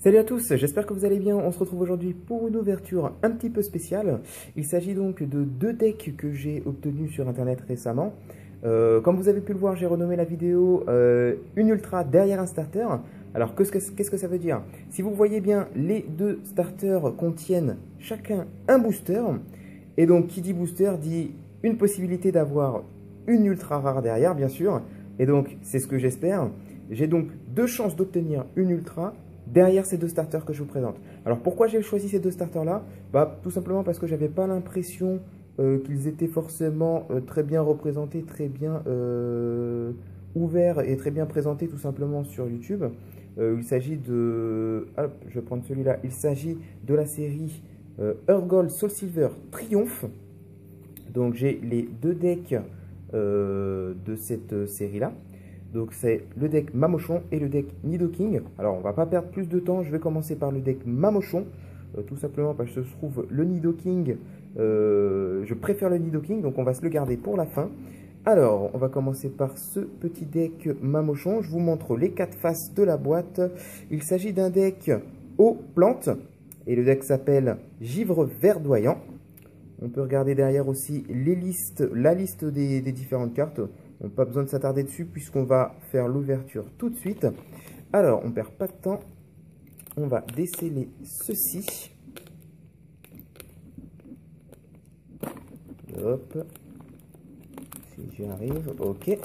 Salut à tous, j'espère que vous allez bien. On se retrouve aujourd'hui pour une ouverture un petit peu spéciale. Il s'agit donc de deux decks que j'ai obtenus sur internet récemment. Comme vous avez pu le voir, j'ai renommé la vidéo une ultra derrière un starter. Alors qu'est-ce que ça veut dire? Si vous voyez bien, les deux starters contiennent chacun un booster. Et donc qui dit booster dit une possibilité d'avoir une ultra rare derrière, bien sûr. Et donc c'est ce que j'espère. J'ai donc deux chances d'obtenir une ultra derrière ces deux starters que je vous présente. Alors pourquoi j'ai choisi ces deux starters là? Tout simplement parce que j'avais pas l'impression qu'ils étaient forcément très bien représentés, très bien ouverts et très bien présentés tout simplement sur YouTube. Il s'agit de... Hop, je vais prendre celui-là. Il s'agit de la série Earth Gold Soul Silver Triomphe. Donc j'ai les deux decks de cette série-là. Donc c'est le deck Mamochon et le deck Nidoking. Alors on va pas perdre plus de temps, je vais commencer par le deck Mamochon. Tout simplement parce que je trouve le Nidoking, je préfère le Nidoking, donc on va se le garder pour la fin. Alors on va commencer par ce petit deck Mamochon. Je vous montre les quatre faces de la boîte. Il s'agit d'un deck aux plantes et le deck s'appelle Givre Verdoyant. On peut regarder derrière aussi la liste des différentes cartes. On n'a pas besoin de s'attarder dessus puisqu'on va faire l'ouverture tout de suite. Alors, on ne perd pas de temps. On va déceler ceci. Hop. Si j'y arrive. Ok.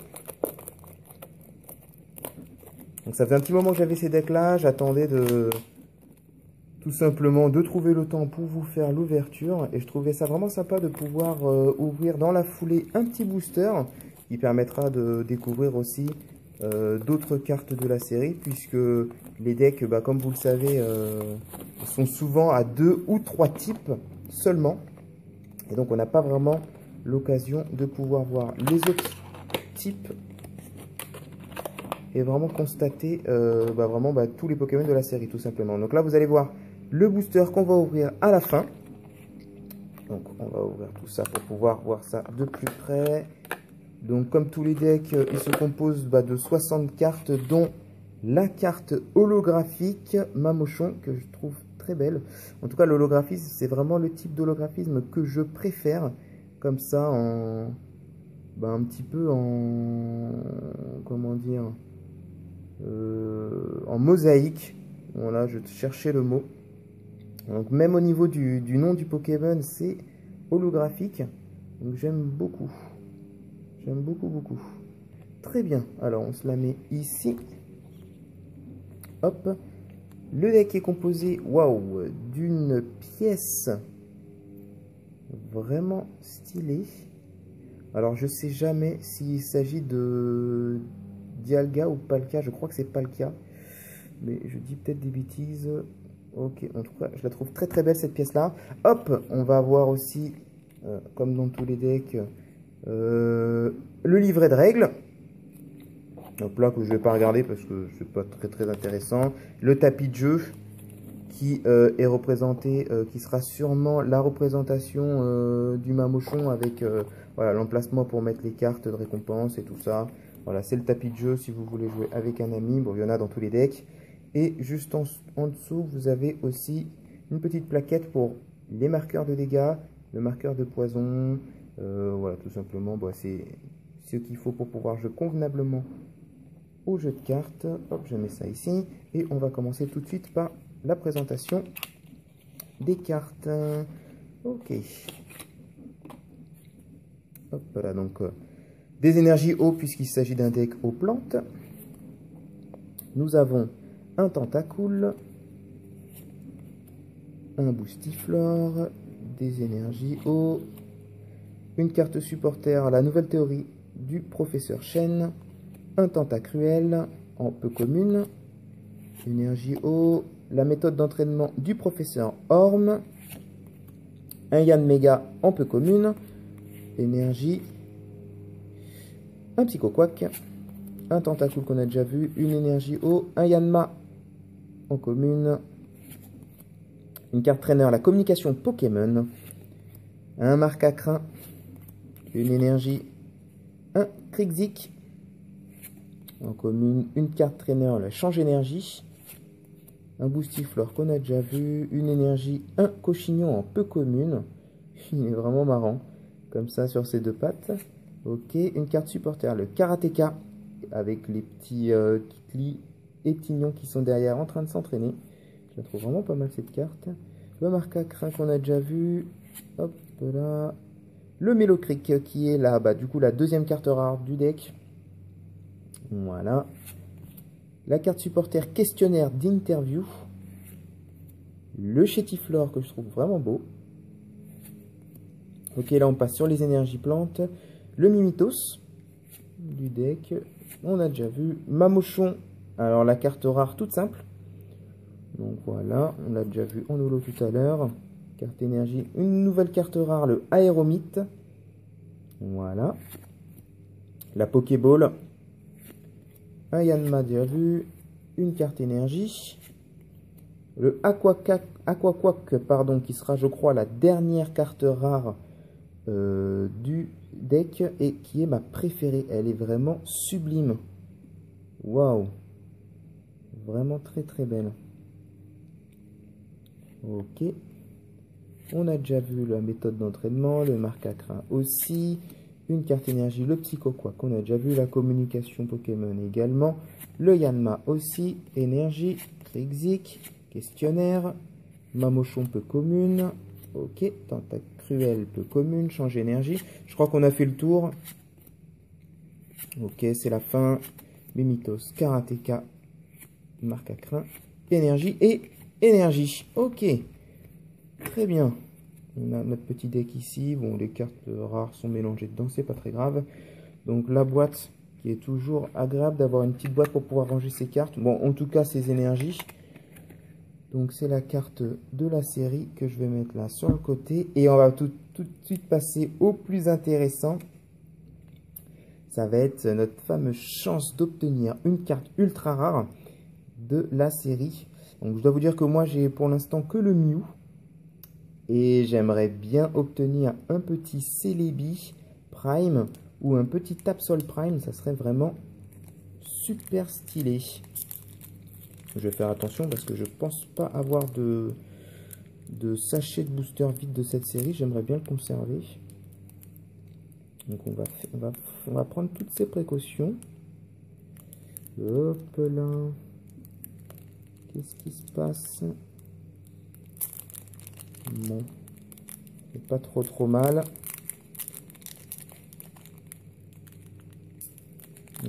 Donc ça fait un petit moment que j'avais ces decks-là. J'attendais tout simplement de trouver le temps pour vous faire l'ouverture. Et je trouvais ça vraiment sympa de pouvoir ouvrir dans la foulée un petit booster qui permettra de découvrir aussi d'autres cartes de la série, puisque les decks, comme vous le savez, sont souvent à 2 ou 3 types seulement. Et donc on n'a pas vraiment l'occasion de pouvoir voir les autres types et vraiment constater tous les Pokémon de la série tout simplement. Donc là vous allez voir le booster qu'on va ouvrir à la fin. Donc on va ouvrir tout ça pour pouvoir voir ça de plus près. Donc comme tous les decks, ils se composent de 60 cartes, dont la carte holographique Mamochon, que je trouve très belle. En tout cas, l'holographisme, c'est vraiment le type d'holographisme que je préfère. Comme ça, un petit peu en... Comment dire, en mosaïque. Voilà, je cherchais le mot. Donc même au niveau du nom du Pokémon, c'est holographique. Donc j'aime beaucoup. J'aime beaucoup, beaucoup. Très bien. Alors, on se la met ici. Hop. Le deck est composé, waouh, d'une pièce vraiment stylée. Alors, je sais jamais s'il s'agit de Dialga ou Palkia. Je crois que c'est Palkia. Mais je dis peut-être des bêtises. Ok, en tout cas, je la trouve très très belle cette pièce-là. Hop, on va avoir aussi, comme dans tous les decks... le livret de règles, donc là que je vais pas regarder parce que c'est pas très intéressant. Le tapis de jeu qui est représenté, qui sera sûrement la représentation du Mamochon avec voilà, l'emplacement pour mettre les cartes de récompense et tout ça. Voilà, c'est le tapis de jeu si vous voulez jouer avec un ami. Bon, il y en a dans tous les decks. Et juste en dessous, vous avez aussi une petite plaquette pour les marqueurs de dégâts, le marqueur de poison. Voilà, tout simplement, c'est ce qu'il faut pour pouvoir jouer convenablement au jeu de cartes. Hop, je mets ça ici. Et on va commencer tout de suite par la présentation des cartes. Ok. Hop là, donc des énergies eau puisqu'il s'agit d'un deck aux plantes. Nous avons un Tentacool, un Boostiflore, des énergies eau, une carte supporter, la nouvelle théorie du professeur Chen, un Tentacruel en peu commune, énergie eau, la méthode d'entraînement du professeur Orm, un Yanmega en peu commune, énergie, un Psychoquack, un Tentacool qu'on a déjà vu, une énergie eau, un Yanma en commune, une carte traîneur, la communication Pokémon, un Marcacrin, une énergie, un Krixik en commune, une carte traîneur, le change énergie, un Boostiflore qu'on a déjà vu, une énergie, un Cochignon en peu commune. Il est vraiment marrant, comme ça sur ses deux pattes. Ok, une carte supporter, le Karateka, avec les petits Kitli et Tignon qui sont derrière en train de s'entraîner. Je la trouve vraiment pas mal cette carte. Le Marcacrin qu'on a déjà vu. Hop là. Le Mélocric qui est là, du coup la deuxième carte rare du deck. Voilà. La carte supporter questionnaire d'interview. Le Chétiflore que je trouve vraiment beau. Ok, là on passe sur les énergies plantes. Le Mimitos du deck. On a déjà vu. Mamochon. Alors la carte rare toute simple. Donc voilà, on l'a déjà vu en holo tout à l'heure. Carte énergie. Une nouvelle carte rare, le Aéromite. Voilà. La Pokéball. Un Yanma déjà vu. Une carte énergie. Le Aquaquack, pardon, qui sera, je crois, la dernière carte rare du deck et qui est ma préférée. Elle est vraiment sublime. Waouh. Vraiment très très belle. Ok. On a déjà vu la méthode d'entraînement, le Marcacrin aussi. Une carte énergie, le Psychoquack, on a déjà vu. La communication Pokémon également. Le Yanma aussi. Énergie, Trixic, questionnaire. Mamochon peu commune. Ok. Tentacruel peu commune, change énergie. Je crois qu'on a fait le tour. Ok, c'est la fin. Mimitos, Karateka, Marcacrin, énergie et énergie. Ok. Très bien. On a notre petit deck ici. Bon, les cartes rares sont mélangées dedans, c'est pas très grave. Donc la boîte qui est toujours agréable d'avoir une petite boîte pour pouvoir ranger ses cartes. Bon, en tout cas, ses énergies. Donc c'est la carte de la série que je vais mettre là sur le côté. Et on va tout de suite passer au plus intéressant. Ça va être notre fameuse chance d'obtenir une carte ultra rare de la série. Donc je dois vous dire que moi j'ai pour l'instant que le Mew. Et j'aimerais bien obtenir un petit Celebi Prime ou un petit Tapsol Prime. Ça serait vraiment super stylé. Je vais faire attention parce que je pense pas avoir de sachet de booster vide de cette série. J'aimerais bien le conserver. Donc on va prendre toutes ces précautions. Hop là. Qu'est-ce qui se passe? Bon. C'est pas trop mal.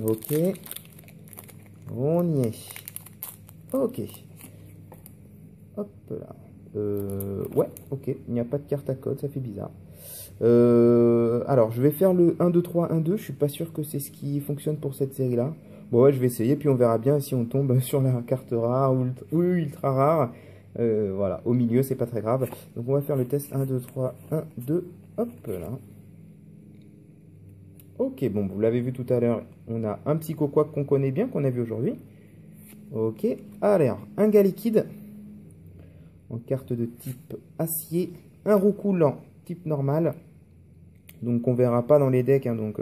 Ok. On y est. Ok. Hop là. Ouais, ok. Il n'y a pas de carte à code, ça fait bizarre. Alors, je vais faire le 1, 2, 3, 1, 2. Je suis pas sûr que c'est ce qui fonctionne pour cette série-là. Bon, ouais, je vais essayer, puis on verra bien si on tombe sur la carte rare ou ultra rare. Voilà, au milieu, c'est pas très grave. Donc, on va faire le test 1, 2, 3, 1, 2. Hop là. Ok, bon, vous l'avez vu tout à l'heure. On a un petit Coquac qu'on connaît bien, qu'on a vu aujourd'hui. Ok, alors, un gars liquide en carte de type acier, un roucoulant type normal, donc on verra pas dans les decks, hein, donc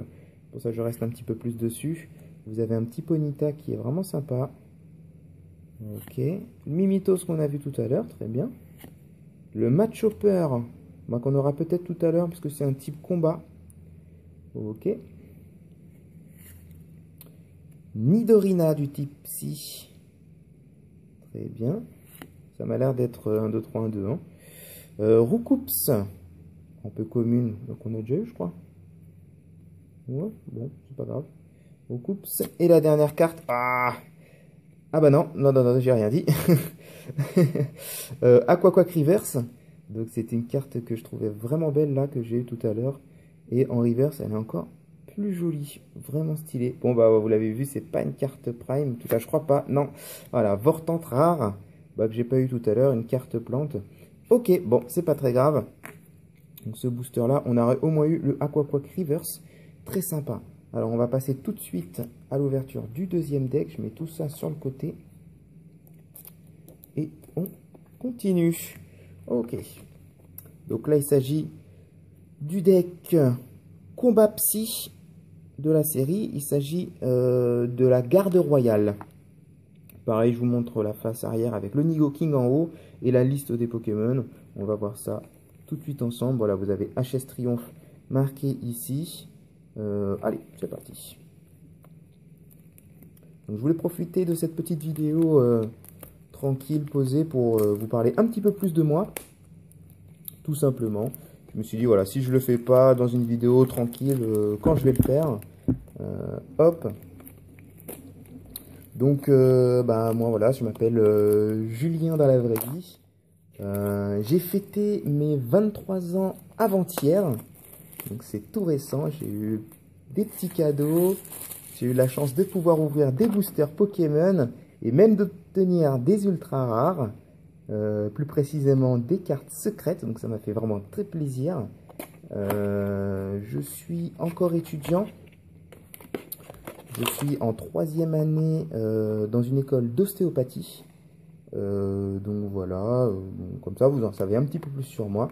pour ça je reste un petit peu plus dessus. Vous avez un petit Ponyta qui est vraiment sympa. Ok, le Mimitos qu'on a vu tout à l'heure, très bien. Le Machopper, qu'on aura peut-être tout à l'heure parce que c'est un type combat. Ok. Nidorina du type Psy. Très bien. Ça m'a l'air d'être 1, 2, 3, 1, 2. Hein. Roucoups, un peu commune, donc on a déjà eu, je crois. Ouais, bon, c'est pas grave. Roucoups. Et la dernière carte. Ah bah non, j'ai rien dit. Aquaquack Reverse. Donc c'était une carte que je trouvais vraiment belle là, que j'ai eu tout à l'heure. Et en reverse, elle est encore plus jolie. Vraiment stylée. Bon, bah vous l'avez vu, c'est pas une carte Prime. En tout cas, je crois pas. Non. Voilà, Vortante rare. Que j'ai pas eu tout à l'heure. Une carte plante. Ok, bon, c'est pas très grave. Donc ce booster là, on aurait au moins eu le Aquaquack Reverse. Très sympa. Alors on va passer tout de suite à l'ouverture du deuxième deck. Je mets tout ça sur le côté. Et on continue. Ok. Donc là il s'agit du deck Combat Psy de la série. Il s'agit de la Garde Royale. Pareil, je vous montre la face arrière avec le Nidoking en haut et la liste des Pokémon. On va voir ça tout de suite ensemble. Voilà, vous avez HS Triomphe marqué ici. Allez, c'est parti. Donc, je voulais profiter de cette petite vidéo tranquille, posée, pour vous parler un petit peu plus de moi. Tout simplement. Je me suis dit, voilà, si je le fais pas dans une vidéo tranquille, quand je vais le faire, hop. Donc, moi, voilà, je m'appelle Julien dans la vraie vie. J'ai fêté mes 23 ans avant-hier. Donc, c'est tout récent. J'ai eu des petits cadeaux. J'ai eu la chance de pouvoir ouvrir des boosters Pokémon et même d'obtenir des ultra rares. Plus précisément des cartes secrètes. Donc, ça m'a fait vraiment très plaisir. Je suis encore étudiant. Je suis en 3e année dans une école d'ostéopathie. Donc voilà, comme ça vous en savez un petit peu plus sur moi.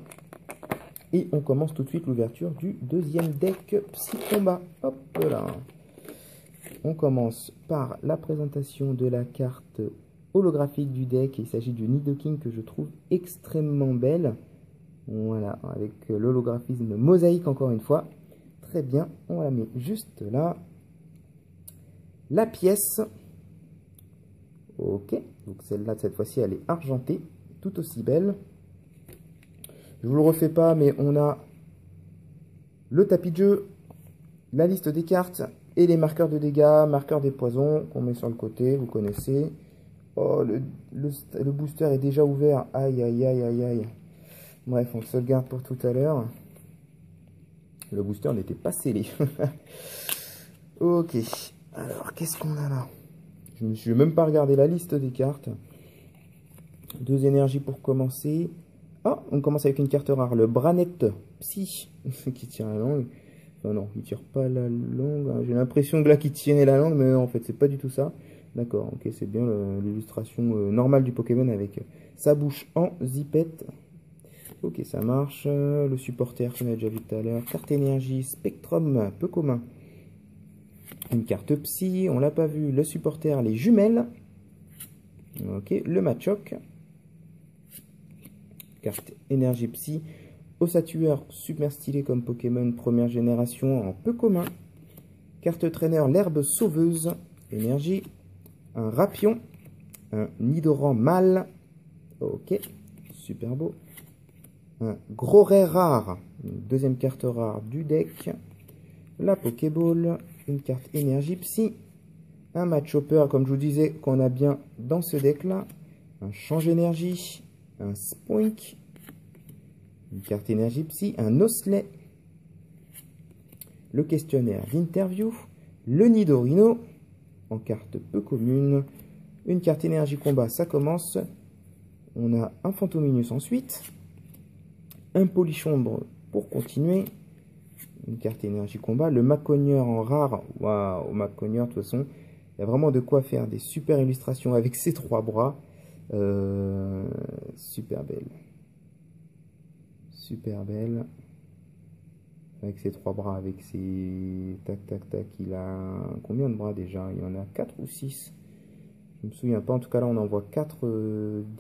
Et on commence tout de suite l'ouverture du deuxième deck Psy Combat. Hop là. On commence par la présentation de la carte holographique du deck. Il s'agit du Nidoking que je trouve extrêmement belle. Voilà, avec l'holographisme mosaïque encore une fois. Très bien, on la met juste là. La pièce, ok, donc celle-là, cette fois-ci, elle est argentée, tout aussi belle. Je vous le refais pas, mais on a le tapis de jeu, la liste des cartes et les marqueurs de dégâts, marqueurs des poisons qu'on met sur le côté, vous connaissez. Oh, le booster est déjà ouvert, aïe, aïe, aïe, aïe, aïe. Bref, on se le garde pour tout à l'heure. Le booster n'était pas scellé. Ok. Alors, qu'est-ce qu'on a là? Je ne me suis même pas regardé la liste des cartes. 2 énergies pour commencer. Ah, on commence avec une carte rare, le Branette Psy, qui tire la langue. Enfin non, il tire pas la langue. J'ai l'impression que là, qu'il tirait la langue, mais en fait, c'est pas du tout ça. D'accord, ok, c'est bien l'illustration normale du Pokémon avec sa bouche en zipette. Ok, ça marche. Le supporter qu'on a déjà vu tout à l'heure. Carte énergie, Spectrum, peu commun. Une carte Psy, on l'a pas vu. Le supporter, les jumelles. Ok, le Machoc. Carte énergie Psy. Ossatueur, super stylé comme Pokémon première génération en peu commun. Carte traîneur, l'herbe sauveuse. Énergie. Un Rapion. Un Nidoran mâle. Ok, super beau. Un gros rare rare. Une deuxième carte rare du deck. La Pokéball. Une carte énergie Psy, un Machopper, comme je vous disais, qu'on a bien dans ce deck-là, un change énergie, un Spoink, une carte énergie Psy, un Osselet, le questionnaire d'interview, le Nidorino, en carte peu commune, une carte énergie combat, ça commence, on a un Fantominus ensuite, un Polichombre pour continuer, une carte énergie combat, le Macogneur en rare. Waouh, Macogneur, de toute façon, il y a vraiment de quoi faire des super illustrations avec ses 3 bras. Super belle. Super belle. Avec ses 3 bras, avec ses... Tac, tac, tac. Il a combien de bras déjà? Il y en a 4 ou 6. Je me souviens pas. En tout cas, là, on en voit 4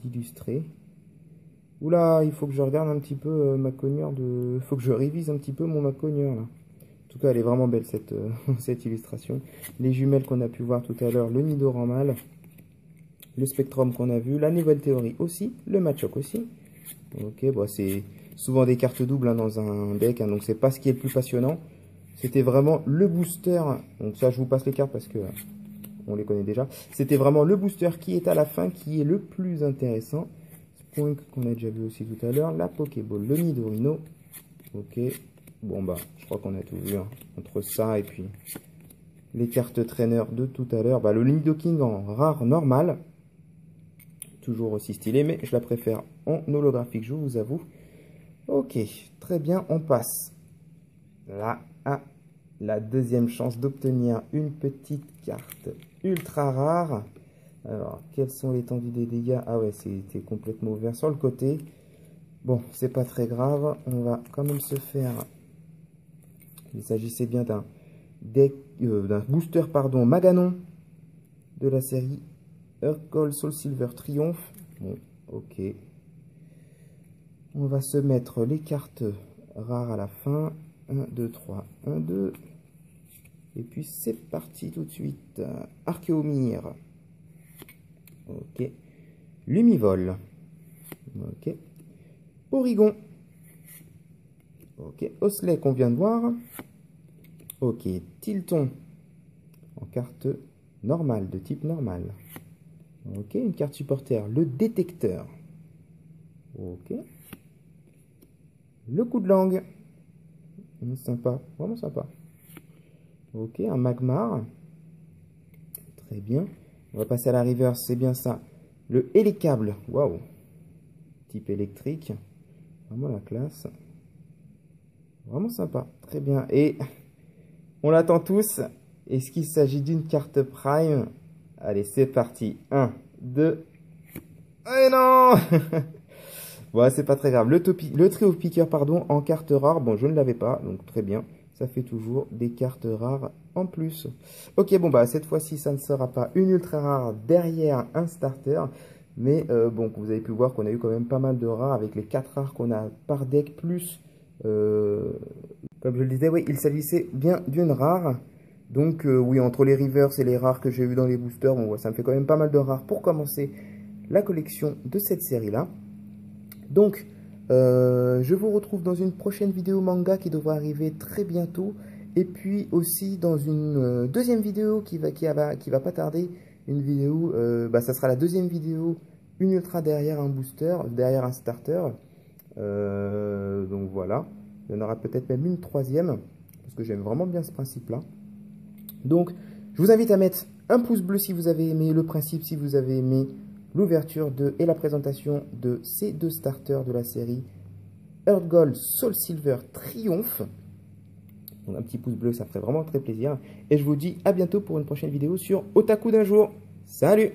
d'illustrés. Oula, il faut que je regarde un petit peu Macogneur de... Il faut que je révise un petit peu mon Macogneur là. En tout cas, elle est vraiment belle cette, cette illustration. Les jumelles qu'on a pu voir tout à l'heure, le Nidoran mâle, le Spectrum qu'on a vu, la nouvelle théorie aussi, le Machoc aussi. Ok, bon, c'est souvent des cartes doubles hein, dans un deck, hein, donc c'est pas ce qui est le plus passionnant. C'était vraiment le booster. Donc ça, je vous passe les cartes parce que on les connaît déjà. C'était vraiment le booster qui est à la fin, qui est le plus intéressant. Point qu'on a déjà vu aussi tout à l'heure, la Pokéball, le Nidorino. Ok, bon bah, je crois qu'on a tout vu, hein. Entre ça et puis les cartes traîneurs de tout à l'heure. Bah, le Nidoking en rare normal, toujours aussi stylé, mais je la préfère en holographique, je vous avoue. Ok, très bien, on passe là à la deuxième chance d'obtenir une petite carte ultra rare. Alors, quels sont l'étendue des dégâts? Ah ouais, c'était complètement ouvert sur le côté. Bon, c'est pas très grave. On va quand même se faire... Il s'agissait bien d'un booster, pardon, Maganon de la série Earth Gold Soul Silver Triomphe. Bon, ok. On va se mettre les cartes rares à la fin. 1, 2, 3, 1, 2. Et puis c'est parti tout de suite. Archéomir. Ok. Lumivol. Ok. Porygon. Ok. Osley qu'on vient de voir. Ok. Tilton. En carte normale, de type normal. Ok. Une carte supporter. Le détecteur. Ok. Le coup de langue. Sympa. Vraiment sympa. Ok. Un Magmar. Très bien. On va passer à la reverse. C'est bien ça. Le hélicable. Waouh. Type électrique. Vraiment la classe. Vraiment sympa. Très bien. Et on l'attend tous. Est-ce qu'il s'agit d'une carte Prime? Allez, c'est parti. 1, 2. Eh non. Bon, c'est pas très grave. Le trio piqueur, pardon, en carte rare. Bon, je ne l'avais pas, donc très bien. Ça fait toujours des cartes rares en plus. Ok, bon, bah, cette fois-ci, ça ne sera pas une ultra rare derrière un starter. Mais bon, vous avez pu voir qu'on a eu quand même pas mal de rares avec les 4 rares qu'on a par deck. Plus, comme je le disais, oui, il s'agissait bien d'une rare. Donc, oui, entre les reverse et les rares que j'ai eu dans les boosters, bon, ça me fait quand même pas mal de rares pour commencer la collection de cette série-là. Donc, je vous retrouve dans une prochaine vidéo manga qui devrait arriver très bientôt. Et puis aussi dans une deuxième vidéo qui va pas tarder. Une vidéo, ça sera la deuxième vidéo, une ultra derrière un booster, derrière un starter. Donc voilà, il y en aura peut-être même une troisième, parce que j'aime vraiment bien ce principe-là. Donc, je vous invite à mettre un pouce bleu si vous avez aimé le principe, si vous avez aimé l'ouverture et la présentation de ces 2 starters de la série Earth Gold Soul Silver Triomphe. Donc un petit pouce bleu, ça ferait vraiment très plaisir. Et je vous dis à bientôt pour une prochaine vidéo sur Otaku d'un jour. Salut!